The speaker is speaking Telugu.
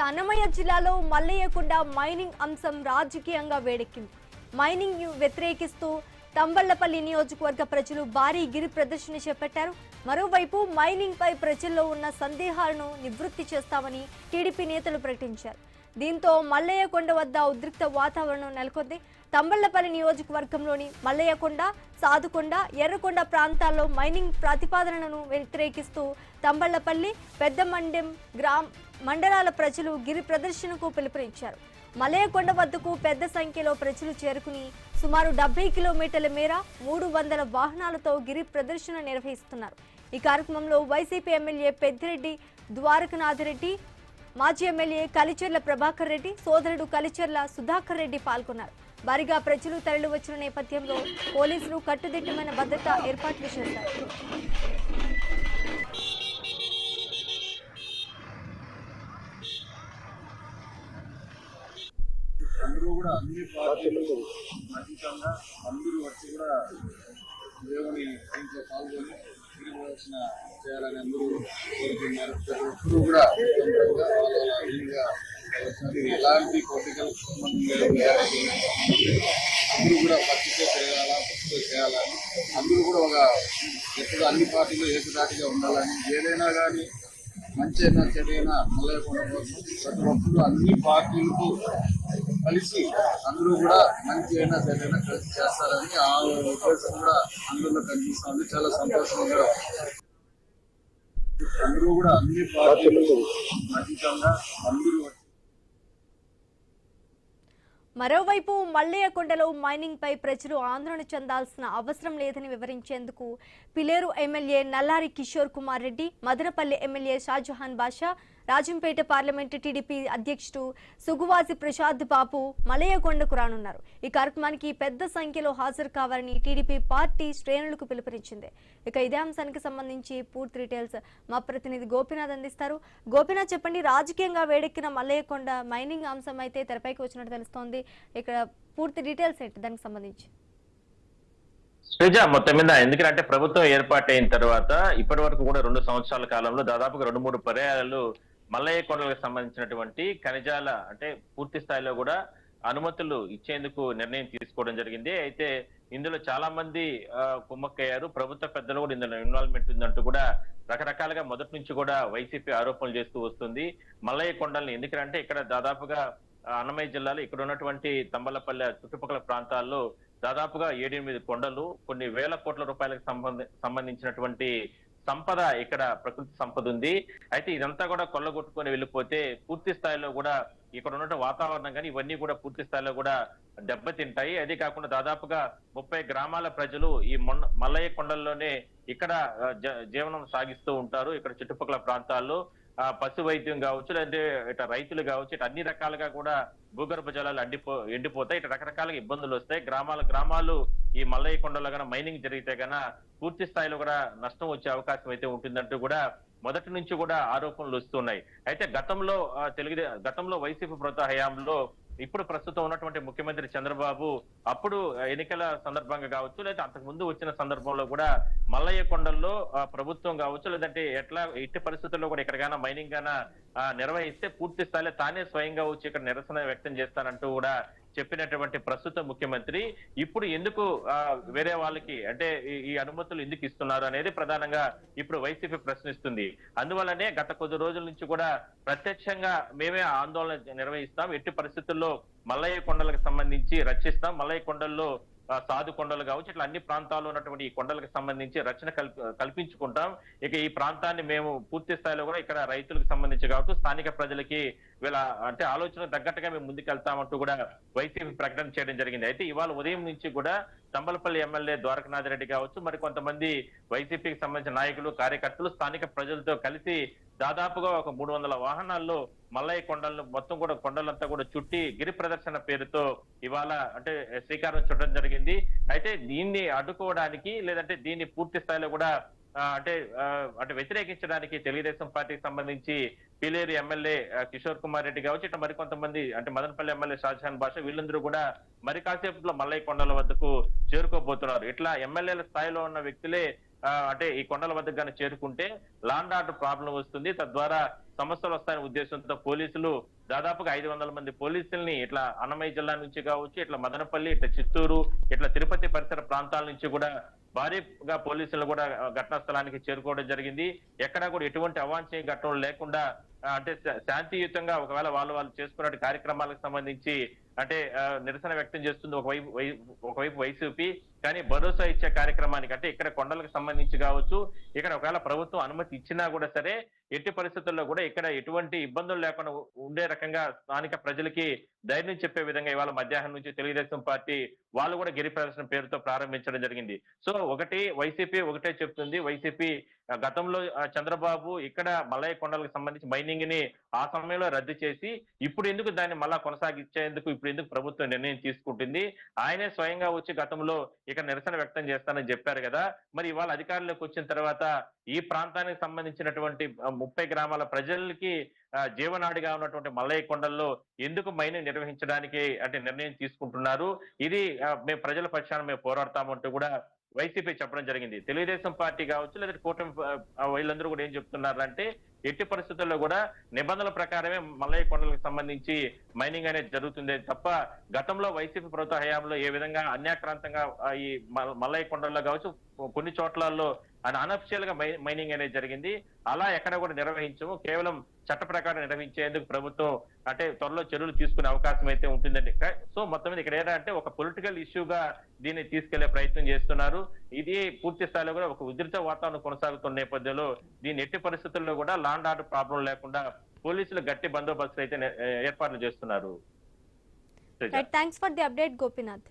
అన్నమయ్య జిల్లాలో మల్లయ్యకొండ మైనింగ్ అంశం రాజకీయంగా వేడెక్కింది. మైనింగ్ వ్యతిరేకిస్తూ తంబళ్లపల్లి నియోజకవర్గ ప్రజలు భారీ గిరి ప్రదర్శన చేపట్టారు. మరోవైపు మైనింగ్ పై ప్రజల్లో ఉన్న సందేహాలను నివృత్తి చేస్తామని టీడీపీ నేతలు ప్రకటించారు. దీంతో మల్లయ్యకొండ వద్ద ఉద్రిక్త వాతావరణం నెలకొంది. తంబళ్లపల్లి నియోజకవర్గంలోని మల్లయ్యకొండ, సాదుకొండ, ఎర్రకొండ ప్రాంతాల్లో మైనింగ్ ప్రతిపాదనలను వ్యతిరేకిస్తూ తంబళ్లపల్లి, పెద్దమండెం మండలాల ప్రజలు గిరి ప్రదర్శనకు పిలుపునిచ్చారు. మల్లయ్యకొండ వద్దకు పెద్ద సంఖ్యలో ప్రజలు చేరుకుని సుమారు 70 కిలోమీటర్ల మేర 300 వాహనాలతో గిరి ప్రదర్శన నిర్వహిస్తున్నారు. ఈ కార్యక్రమంలో వైసీపీ ఎమ్మెల్యే పెద్దిరెడ్డి ద్వారకనాథరెడ్డి, మాజీ ఎమ్మెల్యే కలిచెర్ల ప్రభాకర్ రెడ్డి, సోదరుడు కలిచెర్ల సుధాకర్ రెడ్డి పాల్గొన్నారు. భారీగా ప్రజలు తరలి వచ్చిన నేపథ్యంలో పోలీసులు కట్టుదిట్టమైన భద్రతా ఏర్పాట్లు చేశారు. అందరూ కూడా అన్ని పార్టీలు అతీతంగా అందరూ వచ్చి కూడా దేవుని దీంట్లో పాల్గొని తిరిగి ప్రదర్శన చేయాలని అందరూ కోరుతున్నారు. ప్రతి ఒక్కరూ కూడా ఎలాంటి పొలిటికల్ అందరూ కూడా పచ్చితో చేయాలా, పచ్చితో చేయాలని అందరూ కూడా ఒక ఎప్పుడు అన్ని పార్టీలు ఏకదాటిగా ఉండాలని, ఏదైనా కానీ మంచి అయినా చెడైనా మల్లయ్యకొండ కోసం ప్రతి ఒక్కరు అన్ని పార్టీలకు కలిసి అందరూ కూడా మంచి అయినా చెడైనా కలిసి చేస్తారని ఆ ఉద్దేశం కూడా అందరిలో కనిపిస్తుంది. చాలా సంతోషంగా అందరూ కూడా అన్ని పార్టీలు అతీతంగా అందరూ. మరోవైపు మల్లయ్యకొండలో మైనింగ్ పై ప్రజలు ఆందోళన చెందాల్సిన అవసరం లేదని వివరించేందుకు పిలేరు ఎమ్మెల్యే నల్లారి కిషోర్ కుమార్ రెడ్డి, మదనపల్లి ఎమ్మెల్యే షాజహాన్ బాషా, రాజంపేట పార్లమెంటు టీడీపీ అధ్యక్షుడు సుగువాసి ప్రసాద్ బాబు మల్లయ్యకొండకు రానున్నారు. ఈ కార్యక్రమానికి పెద్ద సంఖ్యలో హాజరు కావాలని టీడీపీ పార్టీ శ్రేణులకు పిలుపునిచ్చింది. ఇక ఇదే అంశానికి సంబంధించి పూర్తి డీటెయిల్స్ మా ప్రతినిధి గోపీనాథ్ అందిస్తారు. గోపీనాథ్, చెప్పండి, రాజకీయంగా వేడెక్కిన మల్లయ్యకొండ మైనింగ్ అంశం అయితే తెరపైకి వచ్చినట్టు తెలుస్తోంది. ఇక్కడ పూర్తి డీటెయిల్స్ ఏంటి దానికి సంబంధించి? శ్రీజ, మొత్తం మీద ఎందుకంటే ప్రభుత్వం ఏర్పాటైన తర్వాత ఇప్పటి వరకు కూడా 2 సంవత్సరాల కాలంలో దాదాపుగా 2-3 పర్యాయాలు మల్లయ్యకొండలకు సంబంధించినటువంటి ఖనిజాల అంటే పూర్తి స్థాయిలో కూడా అనుమతులు ఇచ్చేందుకు నిర్ణయం తీసుకోవడం జరిగింది. అయితే ఇందులో చాలా మంది కుమ్మక్కయ్యారు. ప్రభుత్వ పెద్దలు కూడా ఇందులో ఇన్వాల్వ్మెంట్ ఉందంటూ కూడా రకరకాలుగా మొదటి నుంచి కూడా వైసీపీ ఆరోపణలు చేస్తూ వస్తుంది. మల్లయ్యకొండల్ని ఎందుకంటే ఇక్కడ దాదాపుగా అన్నమయ్య జిల్లాలో ఇక్కడ ఉన్నటువంటి తంబలపల్లె చుట్టుపక్కల ప్రాంతాల్లో దాదాపుగా 7-8 కొండలు, కొన్ని వేల కోట్ల రూపాయలకు సంబంధించినటువంటి సంపద ఇక్కడ ప్రకృతి సంపద ఉంది. అయితే ఇదంతా కూడా కొల్లగొట్టుకొని వెళ్ళిపోతే పూర్తి స్థాయిలో కూడా ఇక్కడ ఉన్న వాతావరణం కానీ ఇవన్నీ కూడా పూర్తి స్థాయిలో కూడా దెబ్బతింటాయి. అదే కాకుండా దాదాపుగా 30 గ్రామాల ప్రజలు ఈ మల్లయ్య కొండల్లోనే ఇక్కడ జీవనం సాగిస్తూ ఉంటారు. ఇక్కడ చుట్టుపక్కల ప్రాంతాల్లో పశు వైద్యం కావచ్చు, లేదంటే ఇట్లా రైతులు కావచ్చు, ఇట్లా అన్ని రకాలుగా కూడా భూగర్భ జలాలు ఎండిపోతాయి. ఇట్లా రకరకాలుగా ఇబ్బందులు వస్తాయి. గ్రామాలు ఈ మల్లయ్య కొండలో కన్నా మైనింగ్ జరిగితే కన్నా పూర్తి స్థాయిలో కూడా నష్టం వచ్చే అవకాశం అయితే ఉంటుందంటూ కూడా మొదటి నుంచి కూడా ఆరోపణలు వస్తున్నాయి. అయితే గతంలో వైసీపీ ప్రభుత్వ హయాంలో ఇప్పుడు ప్రస్తుతం ఉన్నటువంటి ముఖ్యమంత్రి చంద్రబాబు అప్పుడు ఎన్నికల సందర్భంగా కావచ్చు, లేదా అంతకు ముందు వచ్చిన సందర్భంలో కూడా మల్లయ్య కొండల్లో ప్రభుత్వం కావచ్చు, లేదంటే ఎట్టి పరిస్థితుల్లో కూడా ఎక్కడికైనా మైనింగ్ గానా నిర్వహిస్తే పూర్తి స్థాయిలో తానే స్వయంగా వచ్చి ఇక్కడ నిరసన వ్యక్తం చేస్తానంటూ కూడా చెప్పినటువంటి ప్రస్తుత ముఖ్యమంత్రి ఇప్పుడు ఎందుకు వేరే వాళ్ళకి అంటే ఈ అనుమతులు ఎందుకు ఇస్తున్నారు అనేది ప్రధానంగా ఇప్పుడు వైసీపీ ప్రశ్నిస్తుంది. అందువల్లనే గత కొద్ది రోజుల నుంచి కూడా ప్రత్యక్షంగా మేమే ఆందోళన నిర్వహిస్తాం, ఎట్టి పరిస్థితుల్లో మల్లయ్య కొండలకు సంబంధించి రక్షిస్తాం, మల్లయ్య కొండల్లో సాధు కొండలు కావచ్చు, ఇట్లా అన్ని ప్రాంతాల్లో ఉన్నటువంటి ఈ కొండలకు సంబంధించి రక్షణ కల్పించుకుంటాం. ఇక ఈ ప్రాంతాన్ని మేము పూర్తి స్థాయిలో కూడా ఇక్కడ రైతులకు సంబంధించి కావచ్చు, స్థానిక ప్రజలకి వీళ్ళ అంటే ఆలోచన తగ్గట్టుగా మేము ముందుకెళ్తామంటూ కూడా వైసీపీ ప్రకటన చేయడం జరిగింది. అయితే ఇవాళ ఉదయం నుంచి కూడా తంబలపల్లి ఎమ్మెల్యే ద్వారకనాథ్ రెడ్డి కావచ్చు, మరి కొంతమంది వైసీపీకి సంబంధించిన నాయకులు, కార్యకర్తలు స్థానిక ప్రజలతో కలిసి దాదాపుగా ఒక 300 వాహనాల్లో మల్లయ్య కొండలను మొత్తం కూడా కొండలంతా కూడా చుట్టి గిరి ప్రదర్శన పేరుతో ఇవాళ అంటే శ్రీకారం చుట్టడం జరిగింది. అయితే దీన్ని అడ్డుకోవడానికి లేదంటే దీన్ని పూర్తి స్థాయిలో కూడా అంటే వ్యతిరేకించడానికి తెలుగుదేశం పార్టీకి సంబంధించి పిలేరు ఎమ్మెల్యే కిషోర్ కుమార్ రెడ్డి కావచ్చు, ఇట్లా మరికొంతమంది అంటే మదనపల్లి ఎమ్మెల్యే షాజహాన్ బాషా వీళ్ళందరూ కూడా మరి కాసేపులో మల్లయ్య కొండల వద్దకు చేరుకోబోతున్నారు. ఇట్లా ఎమ్మెల్యేల స్థాయిలో ఉన్న వ్యక్తులే అంటే ఈ కొండల వద్దకు కానీ చేరుకుంటే లాండ్ ఆర్డర్ ప్రాబ్లం వస్తుంది, తద్వారా సమస్యలు వస్తాయనే ఉద్దేశంతో పోలీసులు దాదాపుగా 500 మంది పోలీసుల్ని ఇట్లా అన్నమయ్య జిల్లా నుంచి కావచ్చు, ఇట్లా మదనపల్లి, ఇట్లా చిత్తూరు, ఇట్లా తిరుపతి పరిసర ప్రాంతాల నుంచి కూడా భారీగా పోలీసులు కూడా ఘటనా స్థలానికి చేరుకోవడం జరిగింది. ఎక్కడా కూడా ఎటువంటి అవాంఛనీయ ఘటనలు లేకుండా అంటే శాంతియుతంగా ఒకవేళ వాళ్ళు చేసుకున్న కార్యక్రమాలకు సంబంధించి అంటే నిరసన వ్యక్తం చేస్తుంది ఒకవైపు వైసీపీ, కానీ భరోసా ఇచ్చే కార్యక్రమానికి అంటే ఇక్కడ కొండలకు సంబంధించి కావచ్చు, ఇక్కడ ఒకవేళ ప్రభుత్వం అనుమతి ఇచ్చినా కూడా సరే ఎట్టి పరిస్థితుల్లో కూడా ఇక్కడ ఎటువంటి ఇబ్బందులు లేకుండా ఉండే రకంగా స్థానిక ప్రజలకి ధైర్యం చెప్పే విధంగా ఇవాళ మధ్యాహ్నం నుంచి తెలుగుదేశం పార్టీ వాళ్ళు కూడా గిరి ప్రదర్శన పేరుతో ప్రారంభించడం జరిగింది. సో వైసీపీ ఒకటే చెప్తుంది. వైసీపీ గతంలో చంద్రబాబు ఇక్కడ మల్లయ్య కొండలకు సంబంధించి మైనింగ్ ని ఆ సమయంలో రద్దు చేసి ఇప్పుడు ఎందుకు దాన్ని మళ్ళా కొనసాగించేందుకు ఇప్పుడు ఎందుకు ప్రభుత్వం నిర్ణయం తీసుకుంటుంది? ఆయనే స్వయంగా వచ్చి గతంలో ఇక్కడ నిరసన వ్యక్తం చేస్తానని చెప్పారు కదా, మరి ఇవాళ అధికారంలోకి వచ్చిన తర్వాత ఈ ప్రాంతానికి సంబంధించినటువంటి 30 గ్రామాల ప్రజలకి జీవనాడిగా ఉన్నటువంటి మల్లయ్య కొండల్లో ఎందుకు మైనింగ్ నిర్వహించడానికి అంటే నిర్ణయం తీసుకుంటున్నారు? ఇది మేము ప్రజల పక్షాన మేము పోరాడతామంటూ కూడా వైసీపీ చెప్పడం జరిగింది. తెలుగుదేశం పార్టీ కావచ్చు లేదా కూటమి వీళ్ళందరూ కూడా ఏం చెప్తున్నారంటే ఎట్టి పరిస్థితుల్లో కూడా నిబంధనల ప్రకారమే మల్లయ్య కొండలకు సంబంధించి మైనింగ్ అనేది జరుగుతుంది తప్ప గతంలో వైసీపీ ప్రభుత్వ హయాంలో ఏ విధంగా అన్యాక్రాంతంగా ఈ మల్లయ్య కొండల్లో కావచ్చు కొన్ని చోట్లలో అనఫిషియల్ గా మైనింగ్ అనేది జరిగింది. అలా ఎక్కడ కూడా నిర్వహించము, కేవలం చట్ట ప్రకారం నిర్వహించేందుకు ప్రభుత్వం అంటే త్వరలో చర్యలు తీసుకునే అవకాశం అయితే ఉంటుందండి. సో మొత్తం మీద ఇక్కడ ఏంటంటే ఒక పొలిటికల్ ఇష్యూగా దీన్ని తీసుకెళ్లే ప్రయత్నం చేస్తున్నారు. ఇది పూర్తి స్థాయిలో కూడా ఒక ఉధృత వాతావరణం కొనసాగుతున్న నేపథ్యంలో దీన్ని ఎట్టి పరిస్థితుల్లో కూడా లాండ్ ఆర్డర్ ప్రాబ్లం లేకుండా పోలీసులు గట్టి బందోబస్తు అయితే ఏర్పాట్లు చేస్తున్నారు. Thanks for the update Gopinath.